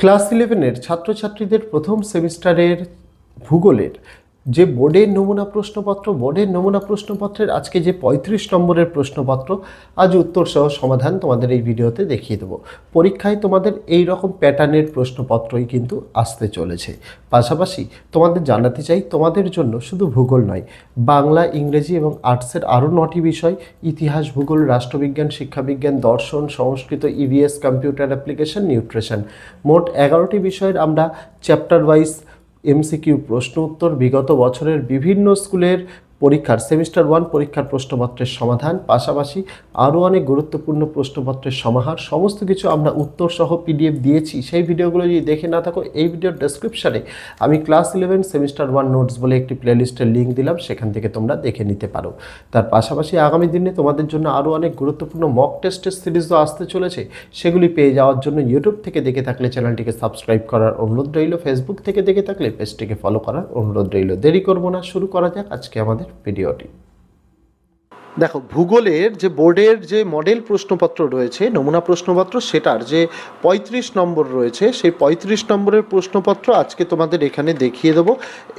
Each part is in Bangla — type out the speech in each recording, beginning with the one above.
ক্লাস 11-এর ছাত্রছাত্রীদের প্রথম সেমিস্টারের ভূগোলের যে বোর্ডের নমুনা প্রশ্নপত্রের আজকে যে 35 নম্বরের প্রশ্নপত্র আজ উত্তর সহ সমাধান তোমাদের এই ভিডিওতে দেখিয়ে দেবো। পরীক্ষায় তোমাদের এই রকম প্যাটার্নের প্রশ্নপত্রই কিন্তু আসতে চলেছে। পাশাপাশি তোমাদের জানাতে চাই, তোমাদের জন্য শুধু ভূগোল নয়, বাংলা, ইংরেজি এবং আর্টসের আরও 9টি বিষয়, ইতিহাস, ভূগোল, রাষ্ট্রবিজ্ঞান, শিক্ষাবিজ্ঞান, দর্শন, সংস্কৃত, ইভিএস, কম্পিউটার অ্যাপ্লিকেশন, নিউট্রিশন, মোট 11টি বিষয়ের আমরা চ্যাপ্টার ওয়াইজ এমসিকিউ প্রশ্ন উত্তর, বিগত বছরের বিভিন্ন স্কুলের পরীক্ষার সেমিস্টার 1 পরীক্ষার প্রশ্নপত্রের সমাধান, পাশাপাশি আরও অনেক গুরুত্বপূর্ণ প্রশ্নপত্রের সমাহার, সমস্ত কিছু আমরা উত্তর সহ পিডিএফ দিয়েছি। সেই ভিডিওগুলো যদি দেখে না থাকো, এই ভিডিওর ডেসক্রিপশানে আমি ক্লাস 11 সেমিস্টার 1 নোটস বলে একটি প্লেলিস্টের লিঙ্ক দিলাম, সেখান থেকে তোমরা দেখে নিতে পারো। তার পাশাপাশি আগামী দিনে তোমাদের জন্য আরও অনেক গুরুত্বপূর্ণ মক টেস্টের সিরিজও আসতে চলেছে। সেগুলি পেয়ে যাওয়ার জন্য ইউটিউব থেকে দেখে থাকলে চ্যানেলটিকে সাবস্ক্রাইব করার অনুরোধ রইল, ফেসবুক থেকে দেখে থাকলে পেজটিকে ফলো করার অনুরোধ রইল। দেরি করবো না, শুরু করা যাক আজকে আমাদের ভিডিওটি। দেখো, ভূগোলের যে বোর্ডের যে মডেল প্রশ্নপত্র রয়েছে, নমুনা প্রশ্নপত্র, সেটার যে 35 নম্বর রয়েছে, সেই 35 নম্বরের প্রশ্নপত্র আজকে তোমাদের এখানে দেখিয়ে দেবো।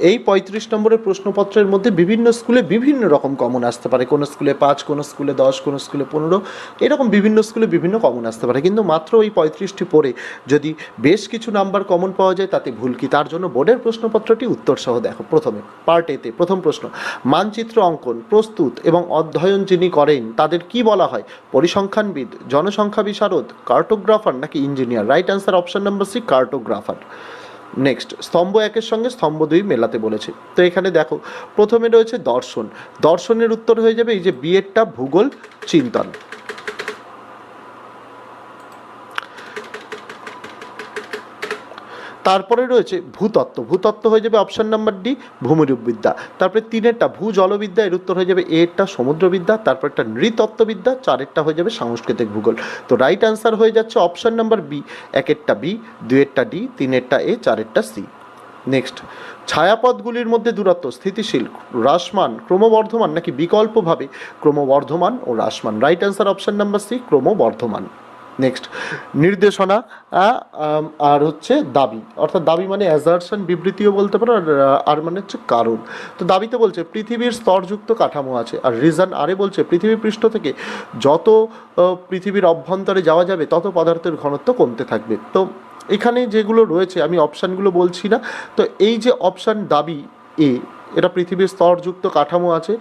এই 35 নম্বরের প্রশ্নপত্রের মধ্যে বিভিন্ন স্কুলে বিভিন্ন রকম কমন আসতে পারে। কোনো স্কুলে 5, কোনো স্কুলে 10, কোনো স্কুলে 15, এরকম বিভিন্ন স্কুলে বিভিন্ন কমন আসতে পারে। কিন্তু মাত্র ওই 35টি পড়ে যদি বেশ কিছু নাম্বার কমন পাওয়া যায় তাতে ভুল কি? তার জন্য বোর্ডের প্রশ্নপত্রটি উত্তর সহ দেখো। প্রথমে পার্ট এতে প্রথম প্রশ্ন, মানচিত্র অঙ্কন প্রস্তুত এবং অধ্যয়ন যিনি করেন তাদের কি বলা হয়? পরিসংখ্যানবিদ, জনসংখ্যা বিশারদ, কার্টোগ্রাফার নাকি engineer? Right answer option number C, cartographer. Next, স্তম্ভ 1-এর সঙ্গে স্তম্ভ 2 মেলাতে বলেছে। তো এখানে দেখো, প্রথমে রয়েছে দর্শন। দর্শনের উত্তর হয়ে যাবে এই যে বিয়েরটা, ভূগোল চিন্তন। তারপরে রয়েছে ভূতত্ত্ব। ভূতত্ত্ব হয়ে যাবে অপশন নাম্বার ডি, ভূমিরূপবিদ্যা। তারপরে 3-এরটা ভূ জলবিদ্যা, এর উত্তর হয়ে যাবে এরটা, সমুদ্রবিদ্যা। তারপর একটা নৃতত্ত্ববিদ্যা, 4-এরটা হয়ে যাবে সাংস্কৃতিক ভূগোল। তো রাইট অ্যান্সার হয়ে যাচ্ছে অপশন নাম্বার বি, 1-এরটা বি, 2-এরটা ডি, 3-এরটা এ, 4-এরটা সি। নেক্সট, ছায়াপথগুলির মধ্যে দূরত্ব স্থিতিশীল, হ্রাসমান, ক্রমবর্ধমান নাকি বিকল্পভাবে ক্রমবর্ধমান ও হ্রাসমান? Right answer option number C, ক্রমবর্ধমান। নেক্সট, নির্দেশনা আর হচ্ছে দাবি, অর্থাৎ দাবি মানে অ্যাজারশন, বিবৃতিও বলতে পারো, আর মানে হচ্ছে কারণ। তো দাবিতে বলছে পৃথিবীর স্তরযুক্ত কাঠামো আছে, আর রিজন আরে বলছে পৃথিবী পৃষ্ঠ থেকে যত পৃথিবীর অভ্যন্তরে যাওয়া যাবে তত পদার্থের ঘনত্ব কমতে থাকবে। তো এখানে যেগুলো রয়েছে আমি অপশানগুলো বলছি না। তো এই যে অপশান দাবি এ, এটা পৃথিবীর স্তরযুক্ত কাঠামো আছে,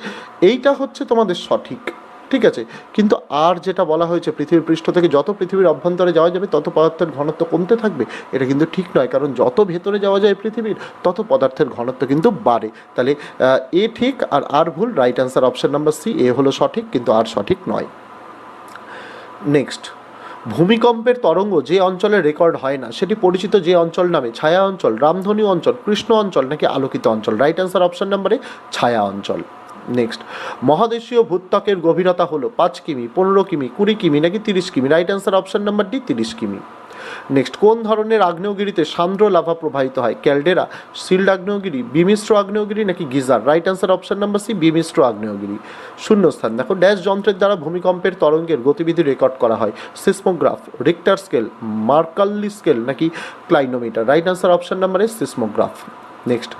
এইটা হচ্ছে তোমাদের সঠিক, ঠিক আছে। কিন্তু আর যেটা বলা হয়েছে পৃথিবীর পৃষ্ঠ থেকে যত পৃথিবীর অভ্যন্তরে যাওয়া যাবে তত পদার্থের ঘনত্ব কমতে থাকবে, এটা কিন্তু ঠিক নয়, কারণ যত ভেতরে যাওয়া যায় পৃথিবীর তত পদার্থের ঘনত্ব কিন্তু বাড়ে। তাহলে এ ঠিক আর ভুল। Right answer option number C, এ হলো সঠিক কিন্তু আর সঠিক নয়। নেক্সট, ভূমিকম্পের তরঙ্গ যে অঞ্চলে রেকর্ড হয় না সেটি পরিচিত যে অঞ্চল নামে? ছায়া অঞ্চল, রামধনী অঞ্চল, কৃষ্ণ অঞ্চল নাকি আলোকিত অঞ্চল? রাইট অ্যান্সার অপশন নাম্বারে ছায়া অঞ্চল। নেক্সট, মহাদেশীয় ভূত্বকের গভীরতা হলো 5 কিমি, 15 কিমি, 20 কিমি নাকি 30 কিমি? Right answer option number D, 30 কিমি। নেক্সট, কোন ধরনের আগ্নেয়গিরিতে সান্দ্র লাভা প্রবাহিত হয়? ক্যালডেরা, সিল্ড আগ্নেয়গিরি, বিমিশ্র আগ্নেয়গিরি নাকি geyser? Right answer option number C, বিমিশ্র আগ্নেয়গিরি। শূন্যস্থান দেখো, ড্যাশ যন্ত্রের দ্বারা ভূমিকম্পের তরঙ্গের গতিবিধি রেকর্ড করা হয়? সিসমোগ্রাফ, রিক্টার স্কেল, মার্কাল্লি স্কেল নাকি clinometer? Right answer option number এ, সিসমোগ্রাফ। নেক্সট,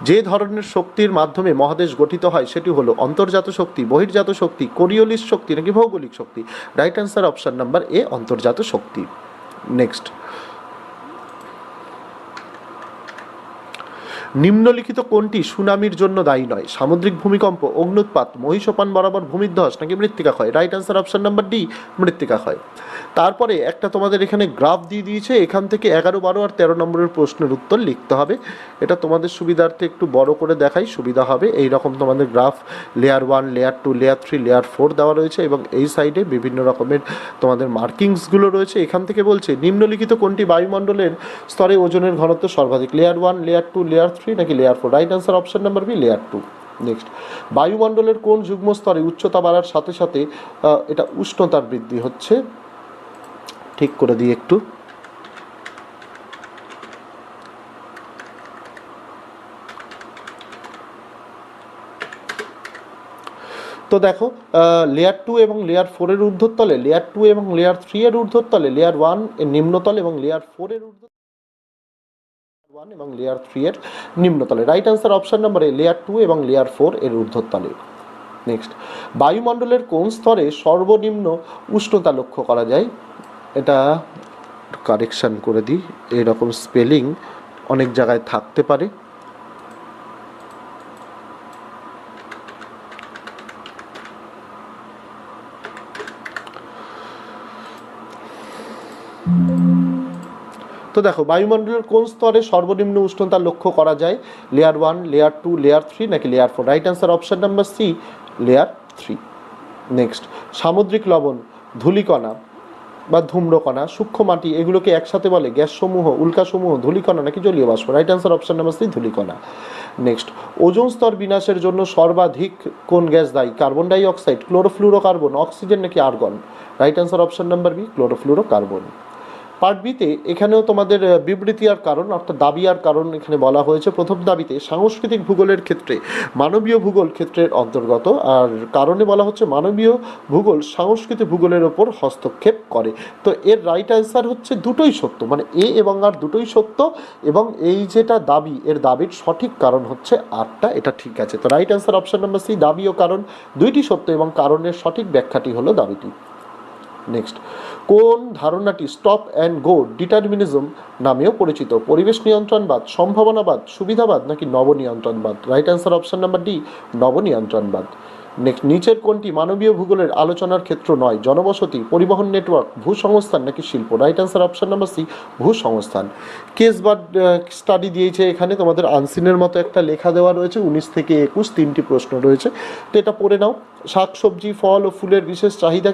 যে ধরনের শক্তির মাধ্যমে মহাদেশ গঠিত হয় সেটি হলো অন্তর্জাত শক্তি, বহির্জাত শক্তি, কোরিওলিস শক্তি নাকি ভৌগোলিক শক্তি? Right answer option number A, অন্তর্জাত শক্তি। নেক্সট, নিম্নলিখিত কোনটি সুনামির জন্য দায়ী নয়? সামুদ্রিক ভূমিকম্প, অগ্নুৎপাত, মহিষোপান বরাবর ভূমিধ্বস নাকি মৃত্তিকাক্ষয়? Right answer option number D, মৃত্তিকাক্ষয়। তারপরে একটা তোমাদের এখানে গ্রাফ দিয়ে দিয়েছে, এখান থেকে 11, 12 আর 13 নম্বরের প্রশ্নের উত্তর লিখতে হবে। এটা তোমাদের সুবিধার্থে একটু বড় করে দেখাই, সুবিধা হবে। এই রকম তোমাদের graph layer 1, layer 2, layer 3, layer 4 দেওয়া রয়েছে এবং এই সাইডে বিভিন্ন রকমের তোমাদের মার্কিংসগুলো রয়েছে। এখান থেকে বলছে নিম্নলিখিত কোনটি বায়ুমণ্ডলের স্তরে ওজনের ঘনত্ব সর্বাধিক? লেয়ার 1, লেয়ার 2, লেয়ার 3 নাকি layer 4? Right answer option number B, layer 2। Next, বায়ুমণ্ডলের কোন যুগ্ম স্তরে উচ্চতা বাড়ার সাথে সাথে এটা উষ্ণতার বৃদ্ধি হচ্ছে? ঠিক করে দিই একটু। তো দেখো, লেয়ার 2 এবং লেয়ার 4-এর ঊর্ধ্বতলে, লেয়ার 2 এবং লেয়ার 3 এর ঊর্ধ্বতলে, লেয়ার 1 এর নিম্নতল এবং লেয়ার 4 এর ঊর্ধ্ব 1 এবং লেয়ার 3 এর নিম্নতলে। Right answer option number A, layer 2 এবং লেয়ার 4 এর ঊর্ধ্বতলে। নেক্সট, বায়ুমণ্ডলের কোন স্তরে সর্বনিম্ন উষ্ণতা লক্ষ্য করা যায়? এটা কারেকশন করে দিই, এরকম স্পেলিং অনেক জায়গায় থাকতে পারে। তো দেখো, বায়ুমণ্ডলের কোন স্তরে সর্বনিম্ন উষ্ণতা লক্ষ্য করা যায়? লেয়ার 1, লেয়ার 2, লেয়ার 3 নাকি layer 4? Right answer option number C, layer 3। Next, সামুদ্রিক লবণ, ধূলিকণা বা ধূম্রকণা, সূক্ষ্ম মাটি, এগুলোকে একসাথে বলে গ্যাসসমূহ, উল্কাসমূহ, ধূলিকণা নাকি জলীয় বাষ্প? Right answer option number C, ধূলিকণা। Next, ozone স্তর বিনাশের জন্য সর্বাধিক কোন গ্যাস দায়ী? Carbon die oxide, chlorofluorocarbon, oxygen নাকি argon? Right answer option number B, chlorofluorocarbon. Part বিতে এখানেও তোমাদের বিবৃতি আর কারণ অর্থাৎ দাবি আর কারণ এখানে বলা হয়েছে। প্রথম দাবিতে সাংস্কৃতিক ভূগোলের ক্ষেত্রে মানবীয় ভূগোল ক্ষেত্রের অন্তর্গত, আর কারণে বলা হচ্ছে মানবীয় ভূগোল সাংস্কৃতিক ভূগোলের ওপর হস্তক্ষেপ করে। তো এর রাইট অ্যান্সার হচ্ছে দুটোই সত্য, মানে এ এবং আর দুটোই সত্য, এবং এই যেটা দাবি, এর দাবির সঠিক কারণ হচ্ছে আরটা, এটা ঠিক আছে। তো right answer option number C, দাবি ও কারণ দুইটি সত্য এবং কারণের সঠিক ব্যাখ্যাটি হলো দাবিটি। নেক্সট, কোন ধারণাটি স্টপ অ্যান্ড গো ডিটারমিনিজম নামেও পরিচিত? পরিবেশ নিয়ন্ত্রণবাদ, সম্ভাবনাবাদ, সুবিধাবাদ নাকি নবনিয়ন্ত্রণবাদ? Right answer option number D, নবনিয়ন্ত্রণবাদ। নেক্সট, নিচের কোনটি মানবীয় ভূগোলের আলোচনার ক্ষেত্র নয়? জনবসতি, পরিবহন নেটওয়ার্ক, ভূসংস্থান নাকি শিল্প? Right answer option number C, ভূসংস্থান। কেস বা স্টাডি দিয়েছে এখানে, তোমাদের আনসিনের মতো একটা লেখা দেওয়া রয়েছে, 19 থেকে 21 তিনটি প্রশ্ন রয়েছে, তো এটা পড়ে নাও। শাকসবজি, ফল ও ফুলের বিশেষ চাহিদা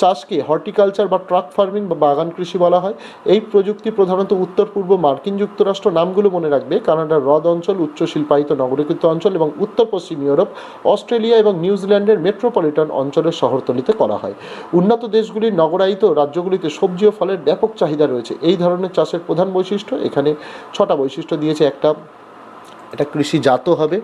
চাষকে হর্টিকালচার বা ট্রাক ফার্মিং বা বাগান কৃষি বলা হয়। এই প্রযুক্তি প্রধানত উত্তর পূর্ব মার্কিন যুক্তরাষ্ট্র, নামগুলো মনে রাখবে, কানাডার হ্রদ অঞ্চল, উচ্চ শিল্পায়িত নগরীকৃত অঞ্চল এবং উত্তর পশ্চিম ইউরোপ, অস্ট্রেলিয়া এবং নিউজিল্যান্ডের মেট্রোপলিটন অঞ্চলের শহরতলিতে করা হয়। উন্নত দেশগুলির নগরায়িত রাজ্যগুলিতে সবজি ও ফলের ব্যাপক চাহিদা রয়েছে। এই ধরনের চাষের প্রধান বৈশিষ্ট্য, এখানে 6টা বৈশিষ্ট্য দিয়েছে। একটা, এটা কৃষিজাত হবে,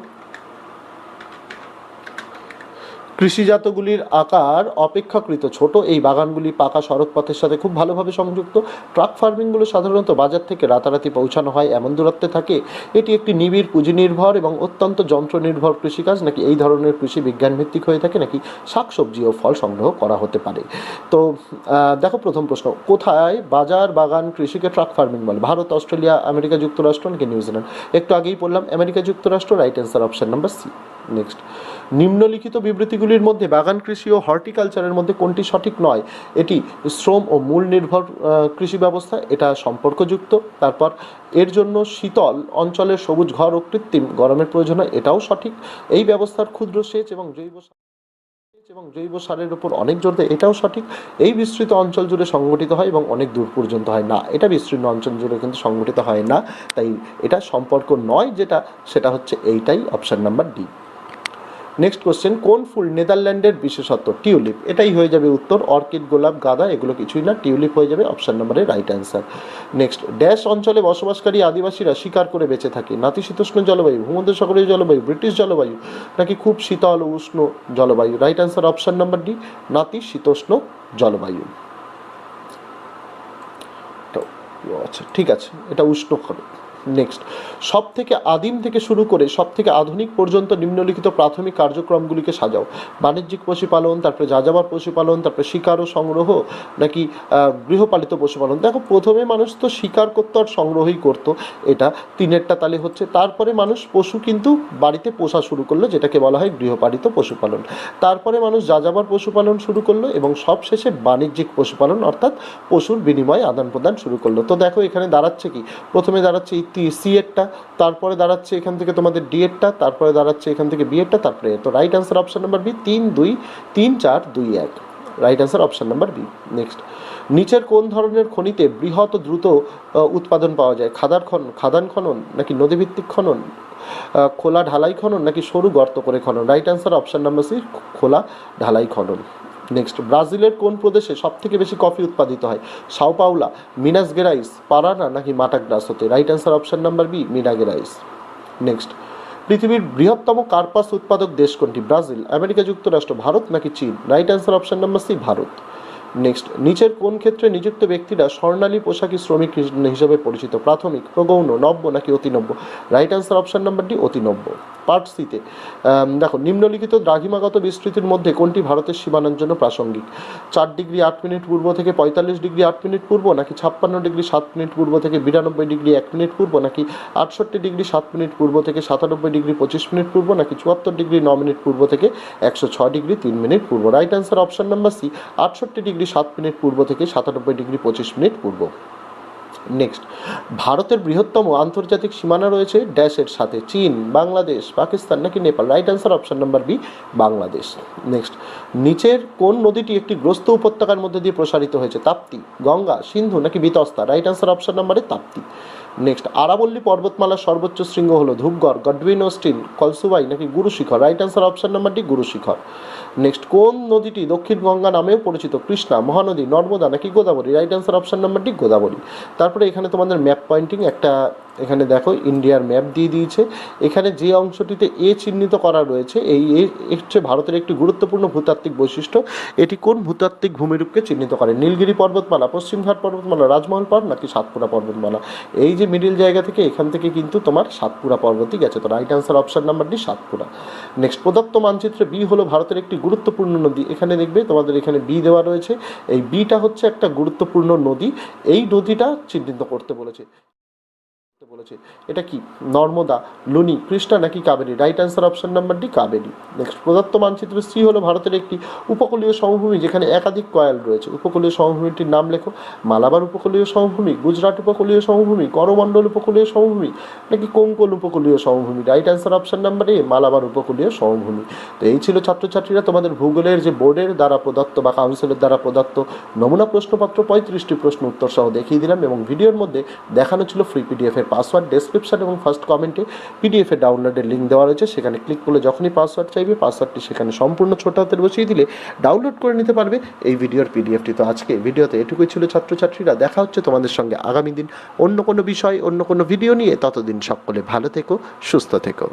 কৃষিজাতগুলির আকার অপেক্ষাকৃত ছোট, এই বাগানগুলি পাকা সড়কপথের সাথে খুব ভালোভাবে সংযুক্ত। ট্রাক ফার্মিংগুলো সাধারণত বাজার থেকে রাতারাতি পৌঁছানো হয় এমন দূরত্বে থাকে। এটি একটি নিবিড় পুঁজি নির্ভর এবং অত্যন্ত যন্ত্র নির্ভর কৃষিকাজ, নাকি এই ধরনের কৃষি বিজ্ঞান ভিত্তিক হয়ে থাকে, নাকি শাকসবজি ও ফল সংগ্রহ করা হতে পারে? তো দেখো, প্রথম প্রশ্ন, কোথায় বাজার বাগান কৃষিকে ট্রাক ফার্মিং বলে? ভারত, অস্ট্রেলিয়া, আমেরিকা যুক্তরাষ্ট্র নাকি নিউজিল্যান্ড? একটু আগেই বললাম আমেরিকা যুক্তরাষ্ট্র। Right answer option number C. Next, নিম্নলিখিত বিবৃতিগুলির মধ্যে বাগান কৃষি ও হর্টিকালচারের মধ্যে কোনটি সঠিক নয়? এটি শ্রম ও মূল নির্ভর কৃষি ব্যবস্থা, এটা সম্পর্কযুক্ত। তারপর এর জন্য শীতল অঞ্চলের সবুজ ঘর ও কৃত্রিম গরমের প্রয়োজন হয়, এটাও সঠিক। এই ব্যবস্থার ক্ষুদ্র সেচ এবং জৈব সারের উপর অনেক জোর দেয়, এটাও সঠিক। এই বিস্তৃত অঞ্চল জুড়ে সংগঠিত হয় এবং অনেক দূর পর্যন্ত হয় না, এটা বিস্তৃত অঞ্চল জুড়ে কিন্তু সংগঠিত হয় না, তাই এটা সম্পর্ক নয়, যেটা সেটা হচ্ছে এইটাই, option number D. Next question, কোন ফুল নেদারল্যান্ডের বিশেষত্ব? টিউলিপ, এটাই হয়ে যাবে উত্তর। অর্কিড, গোলাপ, গাঁদা এগুলো কিছুই না, টিউলিপ হয়ে যাবে অপশন নাম্বারের রাইট অ্যান্সার। নেক্সট, ড্যাশ অঞ্চলে বসবাসকারী আদিবাসীরা শিকার করে বেঁচে থাকে? নাতিশীতোষ্ণ জলবায়ু, ভূমধ্যসাগরীয় জলবায়ু, ব্রিটিশ জলবায়ু নাকি খুব শীতল ও উষ্ণ জলবায়ু? Right answer option number D, নাতিশীতোষ্ণ জলবায়ু। আচ্ছা, ঠিক আছে, এটা উষ্ণ হবে। নেক্সট, সব থেকে আদিম থেকে শুরু করে সব থেকে আধুনিক পর্যন্ত নিম্নলিখিত প্রাথমিক কার্যক্রমগুলিকে সাজাও। বাণিজ্যিক পশুপালন, তারপরে যাযাবর পশুপালন, তারপরে শিকার ও সংগ্রহ নাকি গৃহপালিত পশুপালন? দেখো, প্রথমে মানুষ তো শিকার করতো আর সংগ্রহই করতো, এটা তিনেরটা তালে হচ্ছে। তারপরে মানুষ পশু কিন্তু বাড়িতে পোষা শুরু করলো, যেটাকে বলা হয় গৃহপালিত পশুপালন। তারপরে মানুষ যাযাবর পশুপালন শুরু করলো এবং সবশেষে বাণিজ্যিক পশুপালন অর্থাৎ পশুর বিনিময়ে আদান প্রদান শুরু করলো। তো দেখো, এখানে দাঁড়াচ্ছে কি? প্রথমে দাঁড়াচ্ছে সি এরটা, তারপরে দাঁড়াচ্ছে এখান থেকে তোমাদের ডি এরটা, তারপরে দাঁড়াচ্ছে এখান থেকে বি এরটা, তারপরে। তো right answer option number B, 3 2 3 4 2 1। Right answer option number B. Next, নিচের কোন ধরনের খনিতে বৃহৎ দ্রুত উৎপাদন পাওয়া যায়? খাদান খনন নাকি নদীভিত্তিক খনন, খোলা ঢালাই খনন নাকি সরু গর্ত করে খনন? Right answer option number C, খোলা ঢালাই খনন। নেক্সট, ব্রাজিলের কোন প্রদেশে সব থেকে বেশি কফি উৎপাদিত হয়? সাও পাওলা, মিনাস গেরাইস, পারানা নাকি মাটাগ্রাসোতে? Right answer option number B, Mina Gerais. Next, পৃথিবীর বৃহত্তম কার্পাস উৎপাদক দেশ কোনটি? ব্রাজিল, আমেরিকা যুক্তরাষ্ট্র, ভারত নাকি চীন? Right answer option number C, Bharat. Next, নিচের কোন ক্ষেত্রে নিযুক্ত ব্যক্তিরা স্বর্ণালী পোশাকি শ্রমিক হিসেবে পরিচিত? প্রাথমিক, প্রগৌণ, নব্য নাকি অতিনব্য? Right answer option number D, অতিনব্য। পার্ট সিতে দেখো, নিম্নলিখিত দ্রাঘিমাগত বিস্তৃতির মধ্যে কোনটি ভারতের সীমানার জন্য প্রাসঙ্গিক? 4°8' পূর্ব থেকে 45°8' পূর্ব, নাকি 56°7' পূর্ব থেকে 92°1' পূর্ব, নাকি 68°7' পূর্ব থেকে 97°25' পূর্ব, নাকি 74°9' পূর্ব থেকে 106°3' পূর্ব? Right answer option number C, 68°7' পূর্ব থেকে 97°25' পূর্ব। নেক্সট, ভারতের বৃহত্তম আন্তর্জাতিক সীমানা রয়েছে ড্যাশের সাথে? চীন, বাংলাদেশ, পাকিস্তান নাকি Nepal? Right answer option number B, Bangladesh. Next, নিচের কোন নদীটি একটি গ্রস্ত উপত্যকার মধ্যে দিয়ে প্রসারিত হয়েছে? তাপ্তি, গঙ্গা, সিন্ধু নাকি বিতস্তা? রাইট অ্যান্সার অপশন নাম্বারে তাপ্তি। নেক্সট, আরাবল্লী পর্বতমালার সর্বোচ্চ শৃঙ্গ হলো ধূপগড়, গডউইন অস্টিন, কলসুবাই নাকি Guru Shikhar? Right answer option number D, Guru Shikhar. Next, কোন নদীটি দক্ষিণ গঙ্গা নামেও পরিচিত? কৃষ্ণা, মহানদী, নর্মদা নাকি Godavari? Right answer option number D, Godavari. তারপরে এখানে তোমাদের ম্যাপ পয়েন্টিং একটা, এখানে দেখো ইন্ডিয়ার ম্যাপ দিয়ে দিয়েছে। এখানে যে অংশটিতে এ চিহ্নিত করা রয়েছে, এই এ হচ্ছে ভারতের একটি গুরুত্বপূর্ণ ভূতাত্ত্বিক বৈশিষ্ট্য। এটি কোন ভূতাত্ত্বিক ভূমিরূপকে চিহ্নিত করে? নীলগিরি পর্বতমালা, পশ্চিমঘাট পর্বতমালা, রাজমহল পাহাড় নাকি সাতপুরা পর্বতমালা? এই যে মিডিল জায়গা থেকে, এখান থেকে কিন্তু তোমার সাতপুরা পর্বতই গেছে। তো right answer option number D, Satpura. Next, প্রদত্ত মানচিত্রে বি হলো ভারতের একটি গুরুত্বপূর্ণ নদী। এখানে দেখবে তোমাদের এখানে বি দেওয়া রয়েছে। এই বিটা হচ্ছে একটা গুরুত্বপূর্ণ নদী। এই নদীটা চিহ্নিত করতে বলেছে। এটা কি? নর্মদা, লুনি, কৃষ্ণা নাকি Kaveri? Right answer option number D, Kaveri. Next, প্রদত্ত মানচিত্র সি হলো ভারতের একটি উপকূলীয় সমভূমি যেখানে একাধিক কয়াল রয়েছে। উপকূলীয় সমভূমিটির নাম লেখো। মালাবার উপকূলীয় সমভূমি, গুজরাট উপকূলীয় সমভূমি, করমণ্ডল উপকূলীয় সমভূমি নাকি কোঙ্কণ উপকূলীয় সমভূমি? রাইট অ্যান্সার অপশন নাম্বার এ, মালাবার উপকূলীয় সমভূমি। তো এই ছিল ছাত্রছাত্রীরা তোমাদের ভূগোলের যে বোর্ডের দ্বারা প্রদত্ত বা কাউন্সিলের দ্বারা প্রদত্ত নমুনা প্রশ্নপত্র 35টি প্রশ্ন উত্তর সহ দেখিয়ে দিলাম, এবং ভিডিওর মধ্যে দেখানো ছিল ফ্রি পিডিএফের পাসওয়ার্ড। ডেসক্রিপশন এবং ফার্স্ট কমেন্টে পিডিএফের ডাউনলোডের লিঙ্ক দেওয়া রয়েছে, সেখানে ক্লিক করলে যখনই পাসওয়ার্ড চাইবে, পাসওয়ার্ডটি সেখানে সম্পূর্ণ ছোট হাতের বসিয়ে দিলে ডাউনলোড করে নিতে পারবে এই ভিডিওর পিডিএফটি। তো আজকে ভিডিওতে এটুকুই ছিল ছাত্রছাত্রীরা। দেখা হচ্ছে তোমাদের সঙ্গে আগামী দিন অন্য কোনো বিষয়, অন্য কোনো ভিডিও নিয়ে। ততদিন সকলে ভালো থেকো, সুস্থ থেকো।